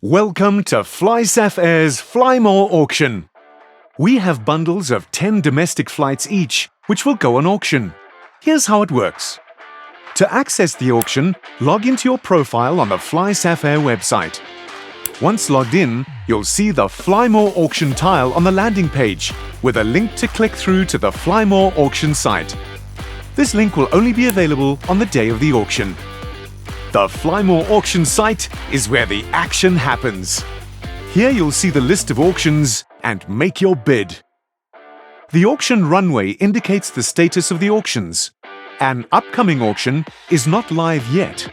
Welcome to FlySafair's FlyMore Auction. We have bundles of 10 domestic flights each, which will go on auction. Here's how it works. To access the auction, log into your profile on the FlySafair website. Once logged in, you'll see the FlyMore Auction tile on the landing page, with a link to click through to the FlyMore Auction site. This link will only be available on the day of the auction. The FlyMore Auction site is where the action happens. Here you'll see the list of auctions and make your bid. The auction runway indicates the status of the auctions. An upcoming auction is not live yet.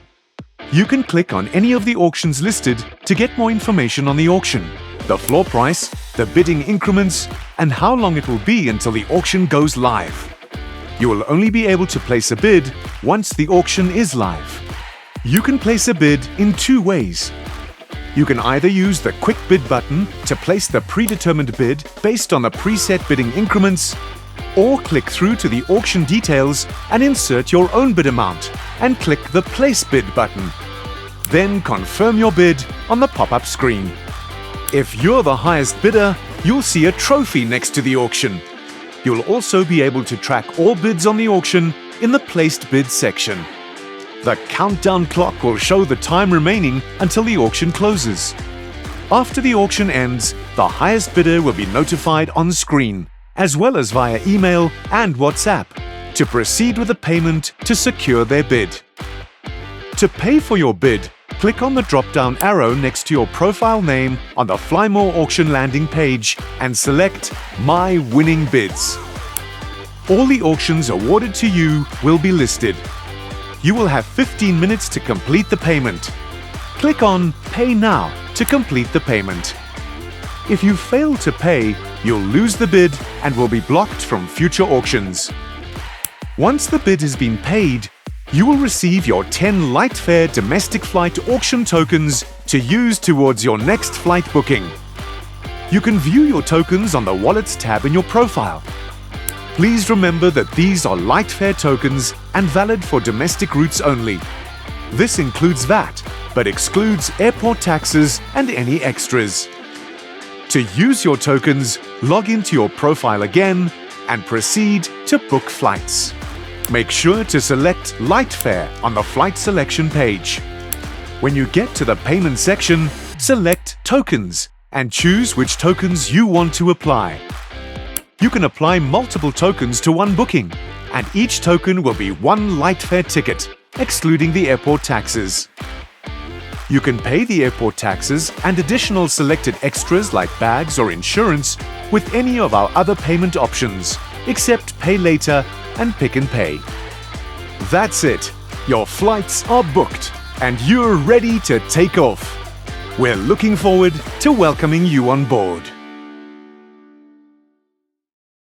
You can click on any of the auctions listed to get more information on the auction, the floor price, the bidding increments, and how long it will be until the auction goes live. You will only be able to place a bid once the auction is live. You can place a bid in two ways. You can either use the Quick Bid button to place the predetermined bid based on the preset bidding increments, or click through to the auction details and insert your own bid amount and click the Place Bid button. Then confirm your bid on the pop-up screen. If you're the highest bidder, you'll see a trophy next to the auction. You'll also be able to track all bids on the auction in the Placed Bid section. The countdown clock will show the time remaining until the auction closes. After the auction ends, the highest bidder will be notified on screen, as well as via email and WhatsApp, to proceed with the payment to secure their bid. To pay for your bid, click on the drop-down arrow next to your profile name on the FlyMore Auction landing page and select My Winning Bids. All the auctions awarded to you will be listed. You will have 15 minutes to complete the payment. Click on Pay Now to complete the payment. If you fail to pay, you'll lose the bid and will be blocked from future auctions. Once the bid has been paid, you will receive your 10 FlySafair domestic flight auction tokens to use towards your next flight booking. You can view your tokens on the Wallets tab in your profile. Please remember that these are FlySafair tokens and valid for domestic routes only. This includes VAT, but excludes airport taxes and any extras. To use your tokens, log into your profile again and proceed to book flights. Make sure to select FlySafair on the flight selection page. When you get to the payment section, select Tokens and choose which tokens you want to apply. You can apply multiple tokens to one booking, and each token will be one FlySafair ticket, excluding the airport taxes. You can pay the airport taxes and additional selected extras like bags or insurance with any of our other payment options, except Pay Later and Pick and Pay. That's it. Your flights are booked, and you're ready to take off. We're looking forward to welcoming you on board.